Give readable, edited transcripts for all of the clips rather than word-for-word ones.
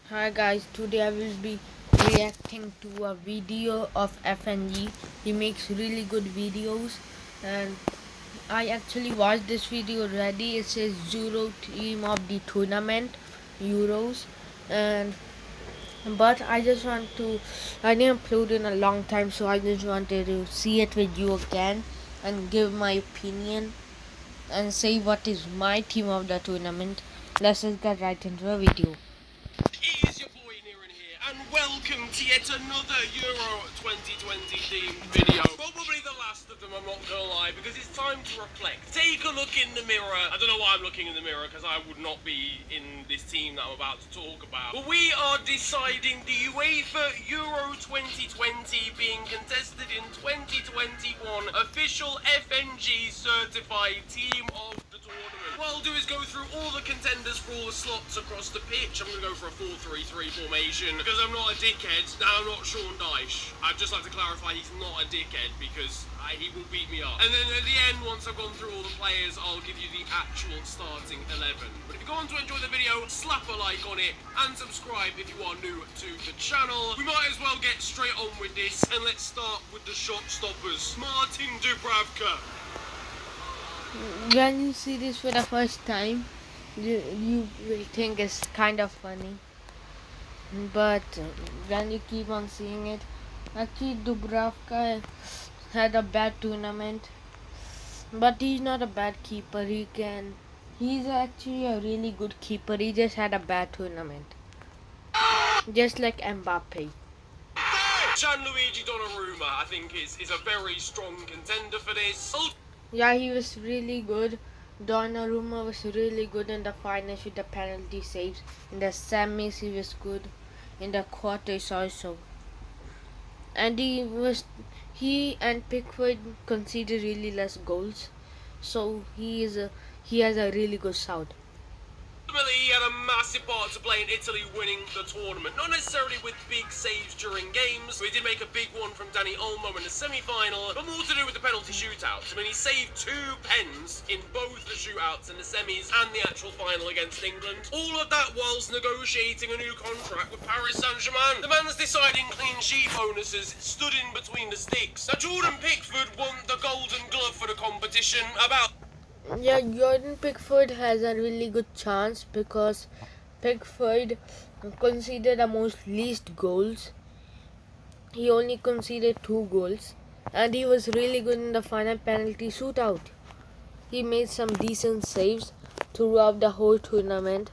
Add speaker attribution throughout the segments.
Speaker 1: Hi guys, today I will be reacting to a video of FNG. He makes really good videos and I actually watched this video already. It says Euro team of the tournament, Euros, and but I didn't upload in a long time, so I just wanted to see it with you again and give my opinion and say what is my team of the tournament. Let's just get right into the video.
Speaker 2: It is your boy Niran here, and welcome to yet another Euro 2020 themed video. Probably the last of them, I'm not gonna lie, because it's time to reflect. Take a look in the mirror. I don't know why I'm looking in the mirror, because I would not be in this team that I'm about to talk about. But we are deciding the UEFA Euro 2020 being contested in 2021 official FNG certified team of the tournament. What I'll do is go through all the contenders for all the slots across the pitch. I'm going to go for a 4-3-3 formation because I'm not a dickhead and I'm not Sean Dyche. I'd just like to clarify he's not a dickhead because he will beat me up. And then at the end, once I've gone through all the players, I'll give you the actual starting 11. But if you go on to enjoy the video, slap a like on it and subscribe if you are new to the channel. We might as well get straight on with this and let's start with the shot stoppers. Martin Dubravka.
Speaker 1: When you see this for the first time, you will think it's kind of funny. But when you keep on seeing it, actually Dubravka had a bad tournament. But he's not a bad keeper. He's actually a really good keeper. He just had a bad tournament. Just like Mbappe.
Speaker 2: Gianluigi Donnarumma, I think, is a very strong contender for this.
Speaker 1: Yeah, he was really good. Donnarumma was really good in the finals with the penalty saves. In the semis, he was good. In the quarters also. And he and Pickford conceded really less goals. So he has a really good shout.
Speaker 2: Ultimately, he had a massive part to play in Italy winning the tournament. Not necessarily with big saves during games. We did make a big one from Dani Olmo in the semi-final, but more to do with the penalty shootouts. I mean, he saved 2 pens in both the shootouts in the semis and the actual final against England. All of that whilst negotiating a new contract with Paris Saint-Germain. The man's deciding clean sheet bonuses stood in between the sticks. Now, Jordan Pickford won the Golden Glove for the competition about...
Speaker 1: Yeah, Jordan Pickford has a really good chance because Pickford conceded the least goals. He only conceded 2 goals and he was really good in the final penalty shootout. He made some decent saves throughout the whole tournament.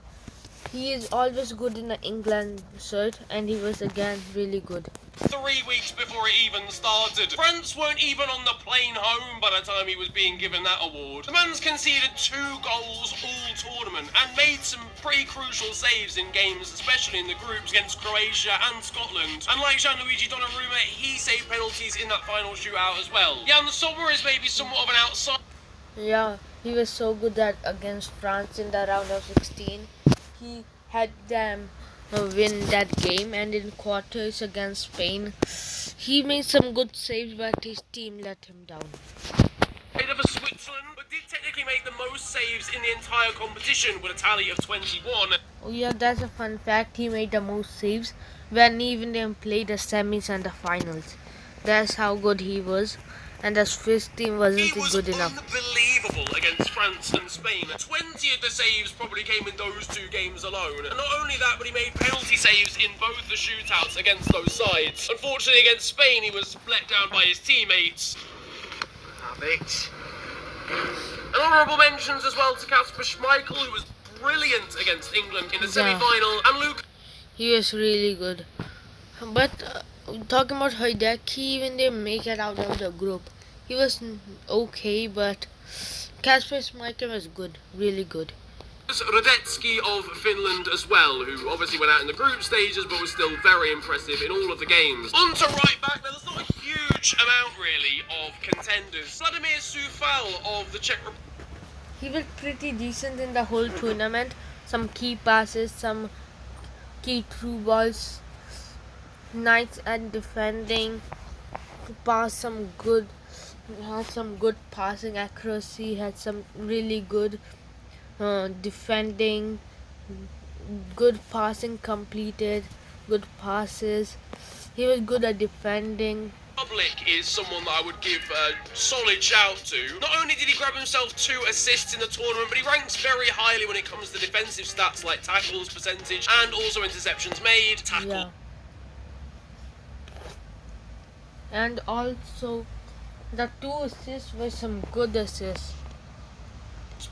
Speaker 1: He is always good in the England shirt and he was again really good.
Speaker 2: 3 weeks before it even started. France weren't even on the plane home by the time he was being given that award. The man's conceded 2 goals all tournament and made some pretty crucial saves in games, especially in the groups against Croatia and Scotland. And like Gianluigi Donnarumma, he saved penalties in that final shootout as well. Jan Sommer is maybe somewhat of an outside.
Speaker 1: Yeah, he was so good that against France in the round of 16. He had them win that game, and in quarters against Spain, he made some good saves, but his team let him down.
Speaker 2: For Switzerland, but did technically make the most saves in the entire competition with a tally of 21.
Speaker 1: Oh yeah, that's a fun fact. He made the most saves when even they played the semis and the finals. That's how good he was, and the Swiss team wasn't good enough.
Speaker 2: Unbelievable against France and Spain. 20 of the saves probably came in those 2 games alone. And not only that, but he made penalty saves in both the shootouts against those sides. Unfortunately, against Spain, he was let down by his teammates. Habit. And honourable mentions as well to Kasper Schmeichel, who was brilliant against England in the semi-final, and Luke.
Speaker 1: He was really good. But talking about Hideki, even they make it out of the group. He was okay, but Kasper Schmeichel was good, really good.
Speaker 2: Radetzky of Finland as well, who obviously went out in the group stages but was still very impressive in all of the games. On to right back, now there's not a huge amount really of contenders. Vladimir Soufal of the Czech Republic.
Speaker 1: He was pretty decent in the whole tournament. Some key passes, some key through balls, nice at defending, had some good passing accuracy, had some really good defending, good passing completed, good passes. He was good at defending.
Speaker 2: Public is someone that I would give a solid shout to. Not only did he grab himself 2 assists in the tournament, but he ranks very highly when it comes to defensive stats like tackles percentage and also interceptions made.
Speaker 1: Yeah. And also, the 2 assists were some good assists.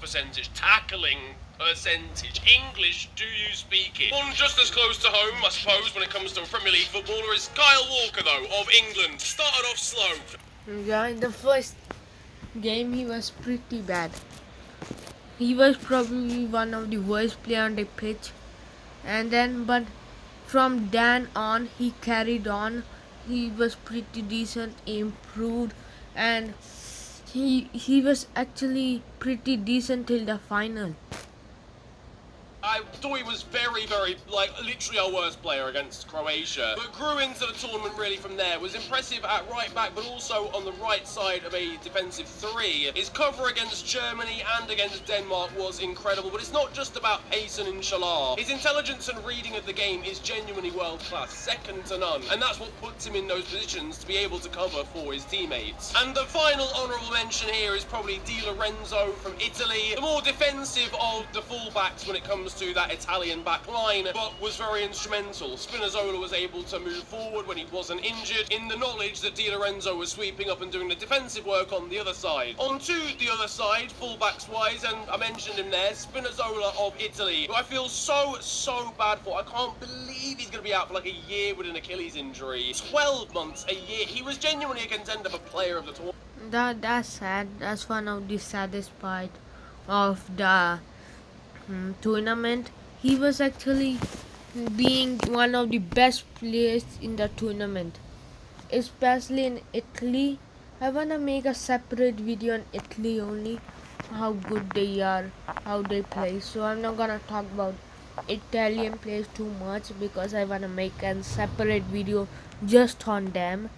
Speaker 2: Percentage, tackling percentage. English, do you speak it? One just as close to home, I suppose, when it comes to a Premier League footballer is Kyle Walker, though, of England. Started off slow.
Speaker 1: Yeah, in the first game he was pretty bad. He was probably one of the worst players on the pitch. And then, but from then on, he carried on. He was pretty decent, improved, and he was actually pretty decent till the final.
Speaker 2: I thought he was very, like, literally our worst player against Croatia, but grew into the tournament really from there. Was impressive at right back, but also on the right side of a defensive 3. His cover against Germany and against Denmark was incredible, but it's not just about pace and inshallah. His intelligence and reading of the game is genuinely world class, second to none, and that's what puts him in those positions to be able to cover for his teammates. And the final honourable mention here is probably Di Lorenzo from Italy, the more defensive of the fullbacks when it comes to that Italian back line, but was very instrumental. Spinazzola was able to move forward when he wasn't injured, in the knowledge that Di Lorenzo was sweeping up and doing the defensive work on the other side. On to the other side, fullbacks wise, and I mentioned him there, Spinazzola of Italy, who I feel so bad for. I can't believe he's going to be out for like a year with an Achilles injury. 12 months, a year. He was genuinely a contender for player of the tournament.
Speaker 1: That's sad. That's one of the saddest part of the tournament. He was actually being one of the best players in the tournament, especially in Italy. I wanna make a separate video on Italy only, how good they are, how they play. So I'm not gonna talk about Italian players too much because I wanna make a separate video just on them.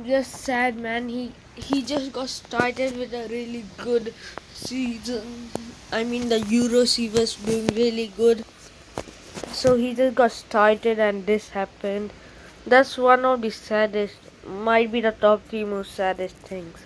Speaker 1: Just sad, man. He just got started with a really good season. I mean, the Euros he was doing really good. So he just got started and this happened. That's one of the saddest, might be the top 3 most saddest things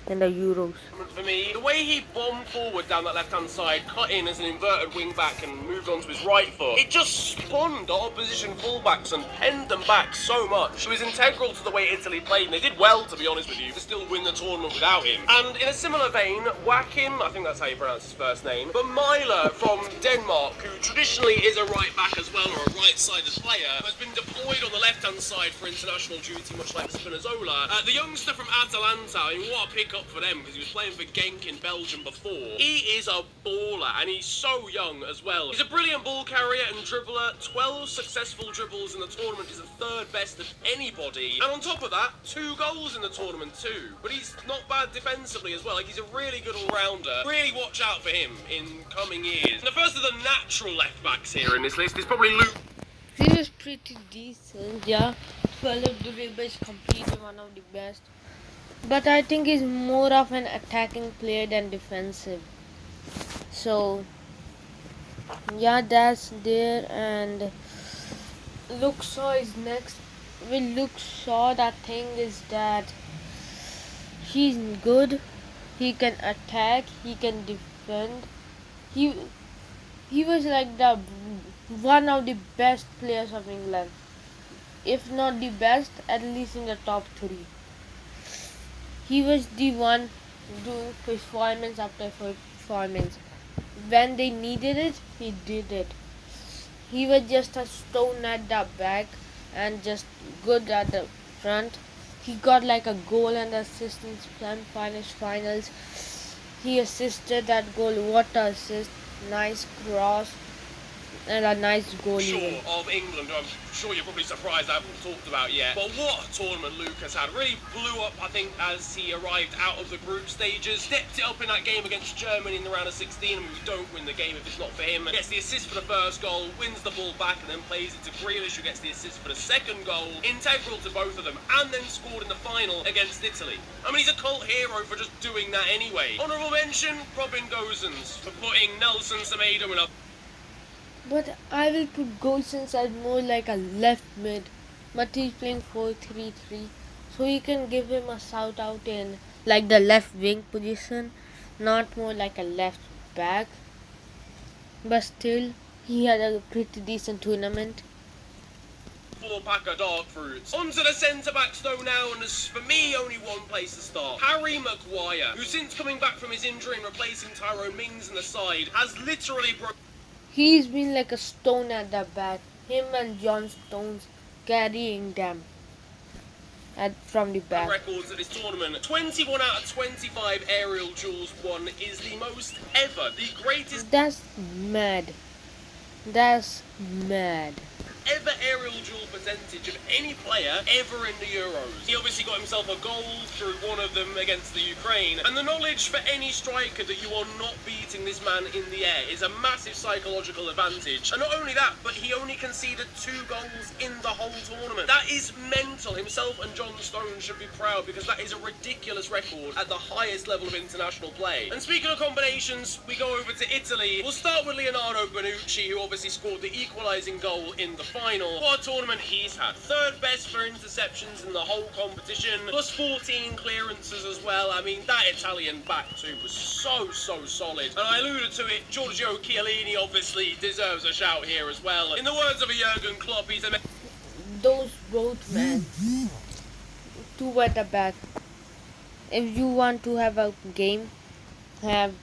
Speaker 1: in the Euros.
Speaker 2: For me, the way he bombed forward down that left-hand side, cut in as an inverted wing-back and moved onto his right foot, it just stunned the opposition full-backs and penned them back so much. It was integral to the way Italy played, and they did well, to be honest with you, to still win the tournament without him. And in a similar vein, Joachim, I think that's how you pronounce his first name, but Myler from Denmark, who traditionally is a right-back as well, or a right-sided player, has been deployed on the left-hand side for international duty, much like Spinazzola. The youngster from Atalanta, I mean, what a pick-up for them, because he was playing for Genk in Belgium before. He is a baller, and he's so young as well. He's a brilliant ball carrier and dribbler. 12 successful dribbles in the tournament is the 3rd best of anybody. And on top of that, 2 goals in the tournament too. But he's not bad defensively as well. Like, he's a really good all-rounder. Really watch out for him in coming years. And the first of the natural left-backs here in this list is probably Luke.
Speaker 1: He was pretty decent, yeah. 12 dribbles, completely one of the best. But I think he's more of an attacking player than defensive. So, yeah, that's there. And Luke Shaw is next. With Luke Shaw, the thing is that he's good. He can attack. He can defend. He was like the one of the best players of England. If not the best, at least in the top 3. He was the one doing performance after performance. When they needed it, he did it. He was just a stone at the back and just good at the front. He got like a goal and assist in finals. He assisted that goal. What an assist. Nice cross. And a nice goal.
Speaker 2: Of England, who I'm sure you're probably surprised I haven't talked about yet. But what a tournament Luke has had. Really blew up, I think, as he arrived out of the group stages. Stepped it up in that game against Germany in the round of 16. And we don't win the game if it's not for him. Gets the assist for the first goal, wins the ball back, and then plays it to Grealish, who gets the assist for the second goal. Integral to both of them, and then scored in the final against Italy. I mean, he's a cult hero for just doing that anyway. Honourable mention, Robin Gosens, for putting Nelson Semedo in a...
Speaker 1: But I will put Golson as more like a left mid. But he's playing 4-3-3. So you can give him a shout out in like the left wing position. Not more like a left back. But still, he had a pretty decent tournament.
Speaker 2: Full pack of dark fruits. Onto the centre backs though now, and there's for me only one place to start. Harry Maguire, who since coming back from his injury and replacing Tyrone Mings in the side, has literally
Speaker 1: He's been like a stone at the back. Him and John Stones carrying them from the back.
Speaker 2: records at this tournament. 21 out of 25 aerial duels won is the most ever. The greatest
Speaker 1: That's mad. That's mad.
Speaker 2: ever aerial duel percentage of any player ever in the Euros. He obviously got himself a goal through one of them against the Ukraine, and the knowledge for any striker that you are not beating this man in the air is a massive psychological advantage. And not only that, but he only conceded 2 goals in the whole tournament. That is mental. Himself and John Stones should be proud, because that is a ridiculous record at the highest level of international play. And speaking of combinations, we go over to Italy. We'll start with Leonardo Bonucci, who obviously scored the equalising goal in the final. What a tournament he's had. 3rd best for interceptions in the whole competition, plus 14 clearances as well. I mean, that Italian back two was so solid. And I alluded to it, Giorgio Chiellini obviously deserves a shout here as well. In the words of a Jurgen Klopp, he's a...
Speaker 1: Those both men, 2 at the back. If you want to have a game, have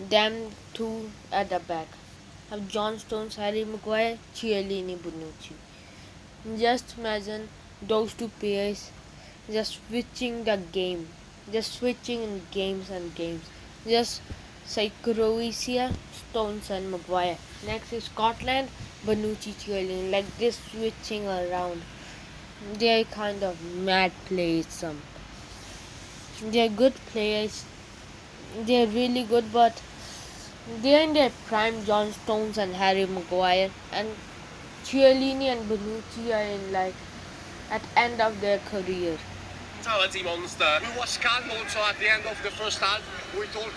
Speaker 1: them 2 at the back. Have John Stones, Harry Maguire, Chiellini, Bonucci. Just imagine those 2 players just switching the game. Just switching in games and games. Just say Croatia, Stones and Maguire. Next is Scotland, Bonucci, Chiellini. Like this switching around. They're kind of mad players. Some. They're good players. They're really good, but they're in their prime. John Stones and Harry Maguire, and Chiellini and Bonucci are in like at end of their career.
Speaker 2: mentality monster.
Speaker 3: We was calm also at the end of the first half. We talk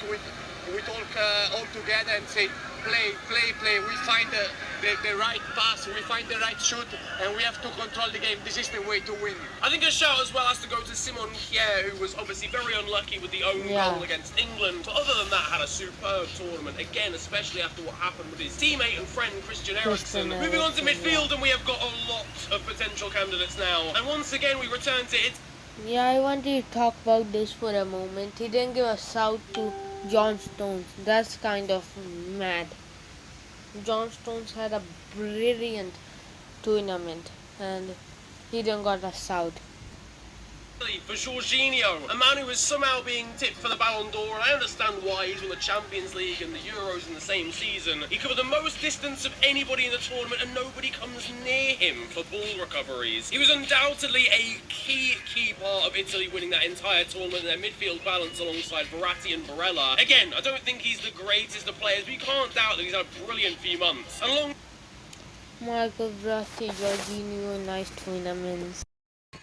Speaker 3: all together and say play. We find the right pass, we find the right shoot, and we have to control the game. This is the way to win.
Speaker 2: I think a shout as well has to go to Simon Kjaer, who was obviously very unlucky with the own goal against England. But other than that, had a superb tournament. Again, especially after what happened with his teammate and friend Christian Eriksen. Moving on to midfield, and we have got a lot of potential candidates now. And once again, we return to it.
Speaker 1: Yeah, I wanted to talk about this for a moment. He didn't give a shout to John Stones. That's kind of mad. John Stones had a brilliant tournament and he didn't got a shout.
Speaker 2: For Jorginho, a man who is somehow being tipped for the Ballon d'Or, and I understand why. He's won the Champions League and the Euros in the same season. He covered the most distance of anybody in the tournament, and nobody comes near him for ball recoveries. He was undoubtedly a key part of Italy winning that entire tournament, their midfield balance alongside Verratti and Barella. Again, I don't think he's the greatest of players, but you can't doubt that he's had a brilliant few months. And
Speaker 1: Marco Verratti, Jorginho, nice tournaments.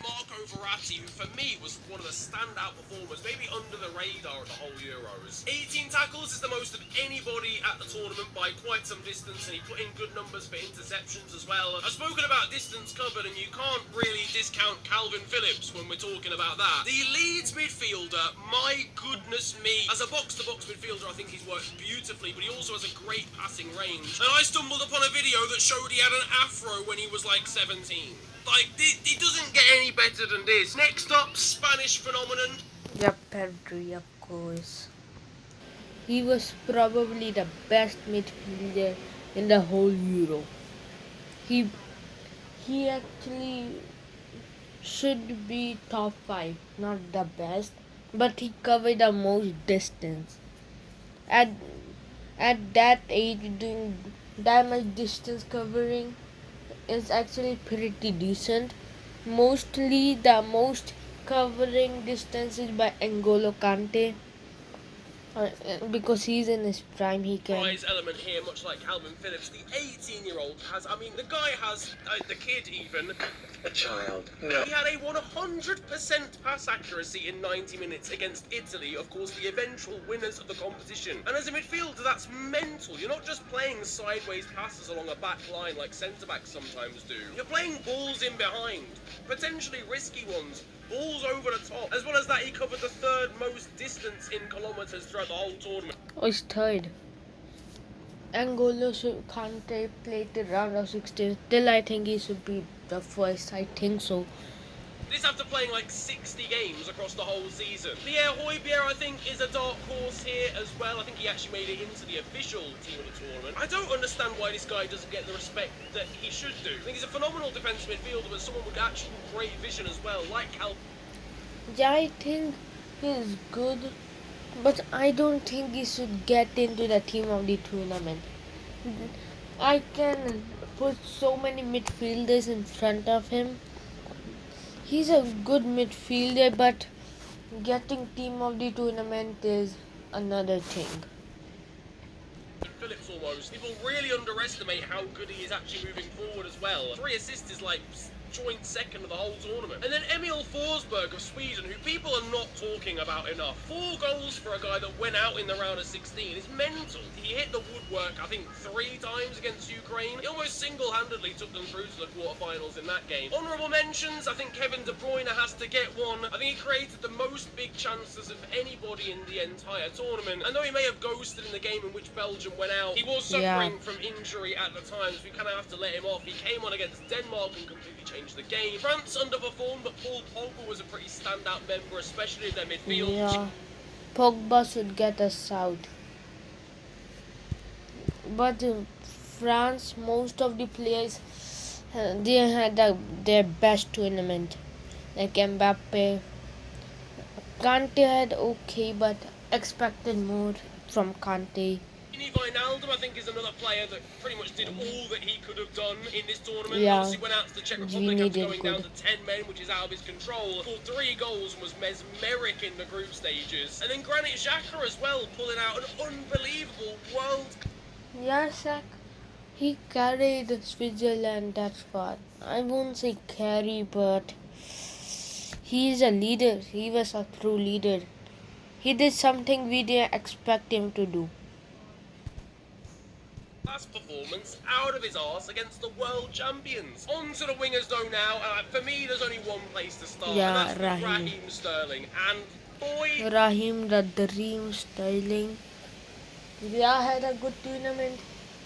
Speaker 2: Marco Verratti, who for me was one of the standout performers, maybe under the radar of the whole Euros. 18 tackles is the most of anybody at the tournament by quite some distance, and he put in good numbers for interceptions as well. I've spoken about distance covered, and you can't really discount Calvin Phillips when we're talking about that. The Leeds midfielder, my goodness me. As a box-to-box midfielder, I think he's worked beautifully, but he also has a great passing range. And I stumbled upon a video that showed he had an afro when he was like 17. Like, it doesn't get any better than this. Next up, Spanish phenomenon.
Speaker 1: Yep, Pedri, of course. He was probably the best midfielder in the whole Euro. He actually should be top 5, not the best, but he covered the most distance. At that age, doing that much distance covering is actually pretty decent. Mostly the most covering distance is by N'Golo Kante. Because he's in his prime, he can.
Speaker 2: Prize element here, much like Calvin Phillips, the 18-year-old has, I mean, the guy has, the kid even,
Speaker 3: a child. No.
Speaker 2: He had a 100% pass accuracy in 90 minutes against Italy, of course, the eventual winners of the competition. And as a midfielder, that's mental. You're not just playing sideways passes along a back line like centre-backs sometimes do. You're playing balls in behind, potentially risky ones, balls over the top. As well as that, he covered the third most distance in kilometres throughout the whole tournament.
Speaker 1: Oh, it's third. Angolo can't play the round of 16. Still, I think he should be the first. I think so.
Speaker 2: This after playing like 60 games across the whole season. Pierre Højbjerg, I think, is a dark horse here as well. I think he actually made it into the official team of the tournament. I don't understand why this guy doesn't get the respect that he should do. I think he's a phenomenal defensive midfielder, but someone with actual great vision as well, like Cal.
Speaker 1: Yeah, I think he's good, but I don't think he should get into the team of the tournament. I can put so many midfielders in front of him. He's a good midfielder, but getting team of the tournament is another thing.
Speaker 2: Phillips almost. People really underestimate how good he is actually moving forward as well. 3 assists is like joint second of the whole tournament. And then Emil Forsberg of Sweden, who people are not talking about enough. 4 goals for a guy that went out in the round of 16 is mental. He hit the woodwork, I think, 3 times against Ukraine. He almost single-handedly took them through to the quarterfinals in that game. Honourable mentions, I think Kevin De Bruyne has to get one. I think he created the most big chances of anybody in the entire tournament. And though he may have ghosted in the game in which Belgium went out, he was suffering from injury at the time, so we kind of have to let him off. He came on against Denmark and completely changed the game. France underperformed, but Paul Pogba was a pretty standout member, especially in their midfield.
Speaker 1: Yeah, Pogba should get us out. But France, most of the players, they had their best tournament. Like Mbappe, Kante had okay, but expected more from Kante.
Speaker 2: Wijnaldum, I think, is another player that pretty much did all that he could have done in this tournament.
Speaker 1: Yeah.
Speaker 2: Obviously went out to the Czech Republic after going down to 10 men, which is out of his control. Scored 3 goals and was mesmeric in the group stages. And then Granit Xhaka as well, pulling out an unbelievable world.
Speaker 1: Yeah, Shaq. He carried Switzerland that far. I won't say carry, but he is a leader. He was a true leader. He did something we didn't expect him to do.
Speaker 2: Last performance out of his arse against the world champions. On to the wingers though now. For me, there's only one place to start,
Speaker 1: Yeah,
Speaker 2: and that's with
Speaker 1: Raheem.
Speaker 2: Raheem Sterling. And boy,
Speaker 1: Raheem, the dream Sterling. Yeah, had a good tournament.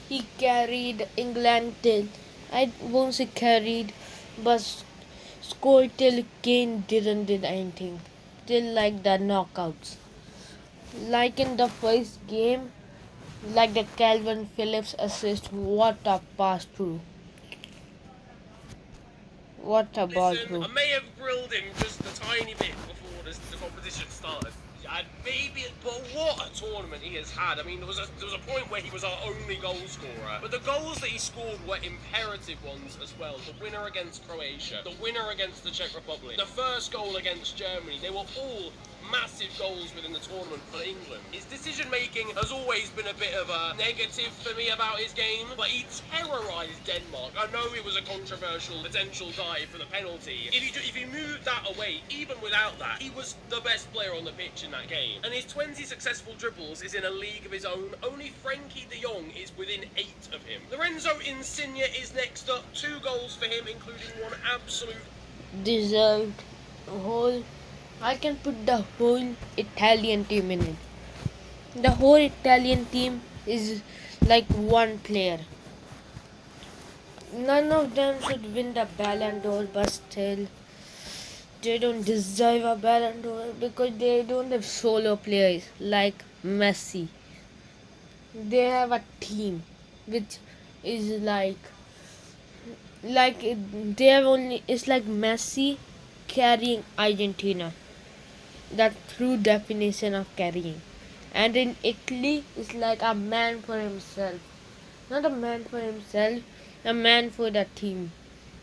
Speaker 1: He carried England till, I won't say carried, but scored till Kane didn't did anything. Till like the knockouts. Like in the first game, like the Calvin Phillips assist, what a pass through. What a ball
Speaker 2: listen,
Speaker 1: through.
Speaker 2: I may have grilled him just a tiny bit before the competition started. But what a tournament he has had. I mean, there was a point where he was our only goal scorer. But the goals that he scored were imperative ones as well. The winner against Croatia, the winner against the Czech Republic, the first goal against Germany. They were all massive goals within the tournament for England. His decision making has always been a bit of a negative for me about his game, but he terrorised Denmark. I know it was a controversial potential dive for the penalty. If he moved that away, even without that, he was the best player on the pitch in that game. And his 20 successful dribbles is in a league of his own. Only Frankie de Jong is within 8 of him. Lorenzo Insigne is next up. 2 goals for him, including one absolute
Speaker 1: Deserved. Whole, I can put the whole Italian team in it. The whole Italian team is like one player. None of them should win the Ballon d'Or, but still, they don't deserve a Ballon d'Or because they don't have solo players like Messi. They have a team which is like they have only, it's like Messi carrying Argentina. The true definition of carrying. And in Italy, it's like a man for himself. Not a man for himself, a man for the team.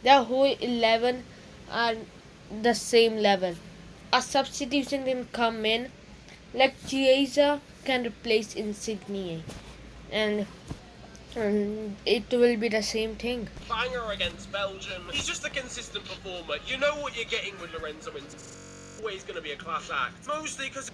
Speaker 1: The whole 11 are the same level. A substitution can come in, like Chiesa can replace Insigne, and And it will be the same thing.
Speaker 2: Banger against Belgium. He's just a consistent performer. You know what you're getting with Lorenzo Insigne. Always going to be a class act. Mostly because...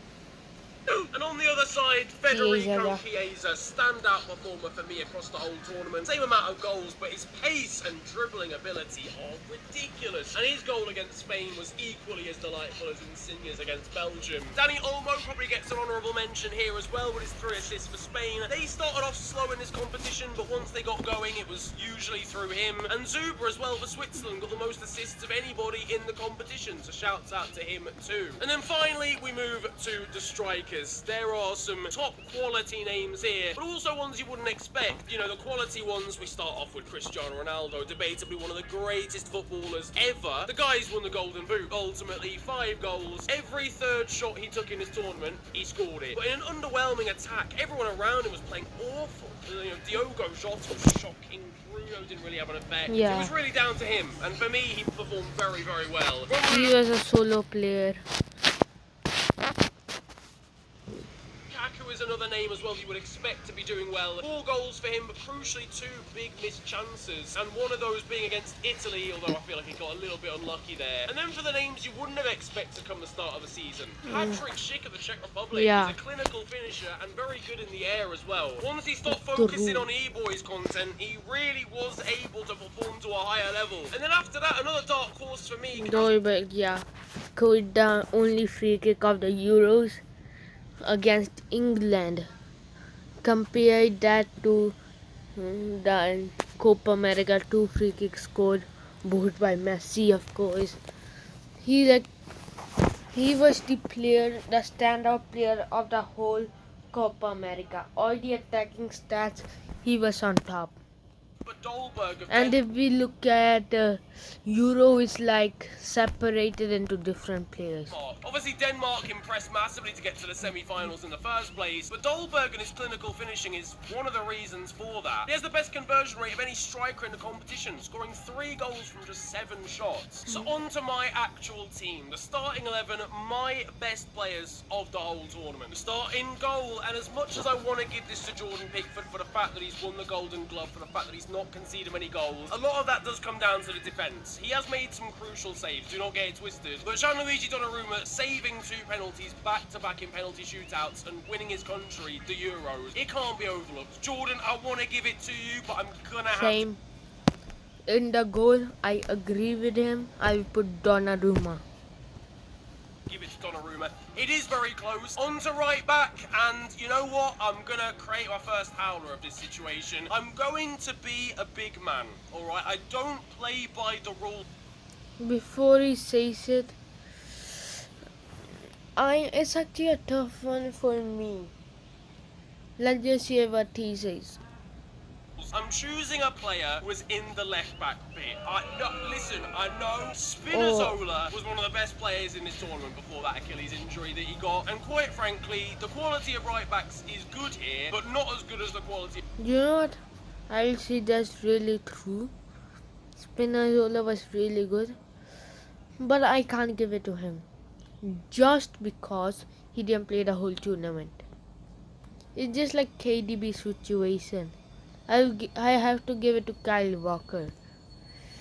Speaker 2: And on the other side, Federico Chiesa, standout performer for me across the whole tournament. Same amount of goals, but his pace and dribbling ability are ridiculous. And his goal against Spain was equally as delightful as Insigne's against Belgium. Dani Olmo probably gets an honourable mention here as well with his 3 assists for Spain. They started off slow in this competition, but once they got going, it was usually through him. And Zuber as well for Switzerland got the most assists of anybody in the competition, so shouts out to him too. And then finally, we move to the strikers. There are some top quality names here, but also ones you wouldn't expect. You know, the quality ones, we start off with Cristiano Ronaldo, debatably one of the greatest footballers ever. The guy's won the Golden Boot, ultimately 5 goals. Every third shot he took in this tournament, he scored it. But in an underwhelming attack, everyone around him was playing awful. You know, Diogo Jota was shocking. Bruno didn't really have an effect.
Speaker 1: Yeah.
Speaker 2: It was really down to him, and for me, he performed very, very well.
Speaker 1: He was a solo player.
Speaker 2: Lukaku is another name as well you would expect to be doing well. 4 goals for him, but crucially 2 big missed chances. And one of those being against Italy, although I feel like he got a little bit unlucky there. And then for the names you wouldn't have expected to come the start of the season. Patrick Schick of the Czech Republic is a clinical finisher and very good in the air as well. Once he stopped focusing on E-Boys content, he really was able to perform to a higher level. And then after that, another dark horse for me.
Speaker 1: Scored the only free kick of the Euros against England. Compare that to the Copa America 2 free kicks scored both by Messi, of course. He was the standout player of the whole Copa America. All the attacking stats, he was on top. And if we look at Euro, is like separated into different players.
Speaker 2: Obviously Denmark impressed massively to get to the semi-finals in the first place, but Dolberg and his clinical finishing is one of the reasons for that. He has the best conversion rate of any striker in the competition, scoring 3 goals from just 7 shots. So on to my actual team, the starting 11, my best players of the whole tournament. We start in goal, and as much as I want to give this to Jordan Pickford for the fact that he's won the Golden Glove, for the fact that he's not conceded many goals, a lot of that does come down to the defence. He has made some crucial saves, do not get it twisted, but Gianluigi Donnarumma saving 2 penalties back-to-back in penalty shootouts and winning his country the Euros, it can't be overlooked. Jordan, I want to give it to you, but I'm gonna have
Speaker 1: Same. In the goal, I agree with him. I will put Donnarumma.
Speaker 2: Give it to Donnarumma. It is very close. On to right back, and you know what? I'm gonna create my first howler of this situation. I'm going to be a big man, alright? I don't play by the rules.
Speaker 1: Before he says it, it's actually a tough one for me. Let's just hear what he says.
Speaker 2: I'm choosing a player who was in the left-back bit. I know Spinazzola was one of the best players in this tournament before that Achilles injury that he got. And quite frankly, the quality of right-backs is good here, but not as good as the quality...
Speaker 1: You know what? I'll say that's really true. Spinazzola was really good, but I can't give it to him. Just because he didn't play the whole tournament. It's just like KDB situation. I have to give it to Kyle Walker.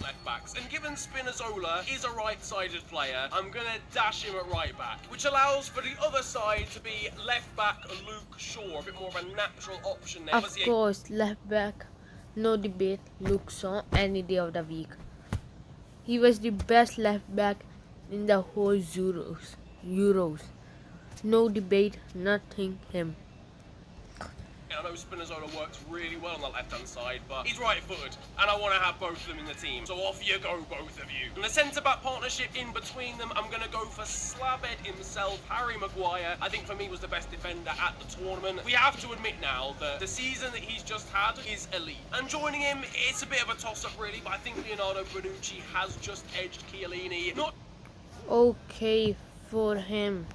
Speaker 2: Left backs, and given Spinazzola is a right-sided player, I'm gonna dash him at right back, which allows for the other side to be left back Luke Shaw, a bit more of a natural option there.
Speaker 1: Of course, left back, no debate, Luke Shaw any day of the week. He was the best left back in the whole Euros. No debate, nothing, him.
Speaker 2: I know Spinazzola works really well on the left-hand side, but he's right-footed, and I want to have both of them in the team. So off you go, both of you. And the centre-back partnership in between them, I'm going to go for Slabhead himself, Harry Maguire. I think for me was the best defender at the tournament. We have to admit now that the season that he's just had is elite. And joining him, it's a bit of a toss-up really, but I think Leonardo Bonucci has just edged Chiellini.
Speaker 1: Okay, for him.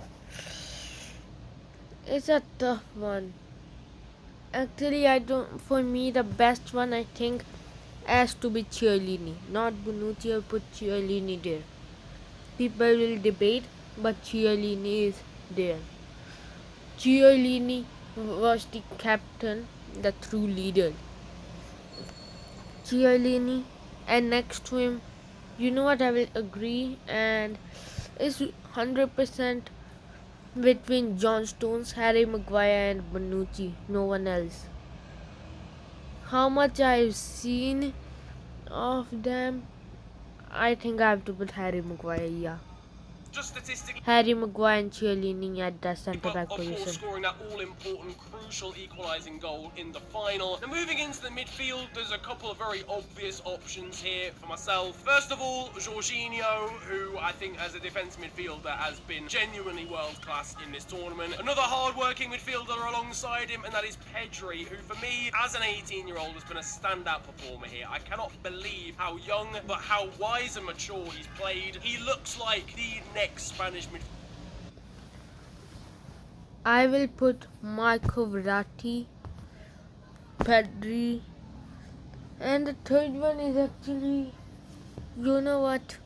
Speaker 1: It's a tough one. Actually, for me, the best one I think has to be Chiellini. Not Bonucci, I'll put Chiellini there. People will debate, but Chiellini is there. Chiellini was the captain, the true leader. Chiellini, and next to him, you know what, I will agree, and it's 100% between John Stones, Harry Maguire, and Bonucci. No one else. How much I've seen of them, I think I have to put Harry Maguire. Yeah,
Speaker 2: Just statistically,
Speaker 1: Harry Maguire and Chiellini at the centre
Speaker 2: but
Speaker 1: back
Speaker 2: of course
Speaker 1: position.
Speaker 2: scoring that all-important, crucial equalising goal in the final. Now moving into the midfield, there's a couple of very obvious options here for myself. First of all, Jorginho, who I think as a defence midfielder has been genuinely world-class in this tournament. Another hard-working midfielder alongside him, and that is Pedri, who for me, as an 18-year-old, has been a standout performer here. I cannot believe how young, but how wise and mature he's played. He looks like the next Spanish midfielder.
Speaker 1: I will put Marco Verratti, Pedri, and the third one is actually, you know what?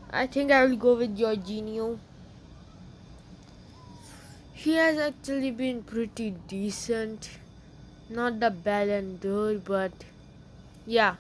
Speaker 1: I think I will go with Jorginho. He has actually been pretty decent. Not the Ballon d'Or, but yeah.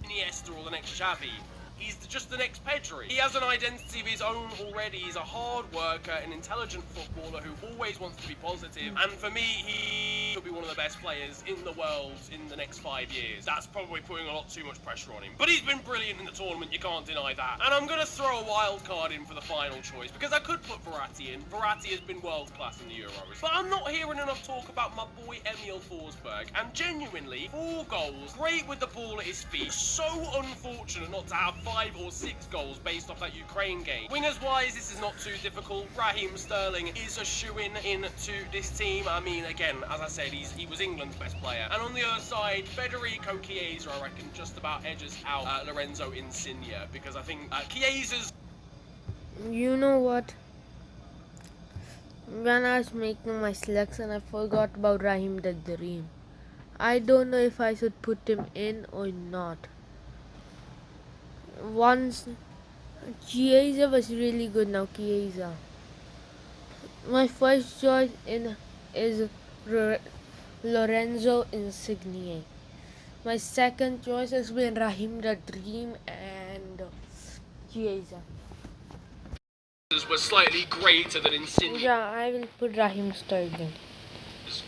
Speaker 2: Iniesta or the next Xavi. He's just the next Pedri. He has an identity of his own already. He's a hard worker, an intelligent footballer who always wants to be positive. And for me, he could be one of the best players in the world in the next 5 years. That's probably putting a lot too much pressure on him. But he's been brilliant in the tournament, you can't deny that. And I'm going to throw a wild card in for the final choice, because I could put Verratti in. Verratti has been world class in the Euros. But I'm not hearing enough talk about my boy Emil Forsberg. And genuinely, 4 goals, great with the ball at his feet. So unfortunate not to have 5 or 6 goals based off that Ukraine game. Wingers wise, this is not too difficult. Raheem Sterling is a shoo-in into this team. I mean, again, as I said, he was England's best player. And on the other side, Federico Chiesa, I reckon, just about edges out Lorenzo Insigne, because I think Chiesa's...
Speaker 1: You know what? When I was making my selection, I forgot about Raheem the Dream. I don't know if I should put him in or not. Once Chiesa was really good. Now Chiesa. My first choice is Lorenzo Insigne. My second choice has been Raheem the Dream and Chiesa.
Speaker 2: was slightly greater than Insigne.
Speaker 1: Yeah, I will put Raheem Sterling.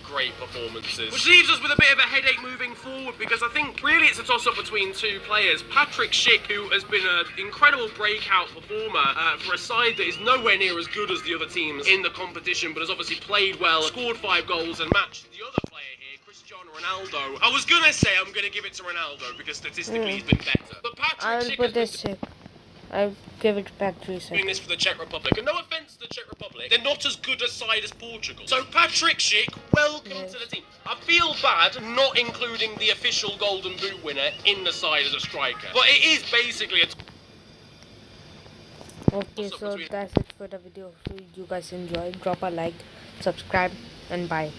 Speaker 2: Great performances. Which leaves us with a bit of a headache moving forward, because I think really it's a toss-up between 2 players. Patrick Schick, who has been an incredible breakout performer for a side that is nowhere near as good as the other teams in the competition, but has obviously played well, scored 5 goals and matched the other player here, Cristiano Ronaldo. I was going to say I'm going to give it to Ronaldo because statistically he's been better. But Patrick
Speaker 1: I will
Speaker 2: Schick
Speaker 1: put
Speaker 2: has
Speaker 1: this Schick. I'll give it back to you, sir.
Speaker 2: doing this for the Czech Republic, and no offence to the Czech Republic, they're not as good a side as Portugal. So Patrick Schick, welcome to the team. I feel bad not including the official Golden Boot winner in the side as a striker, but it is basically a...
Speaker 1: Okay, so that's it for the video. If you guys enjoyed, drop a like, subscribe, and bye.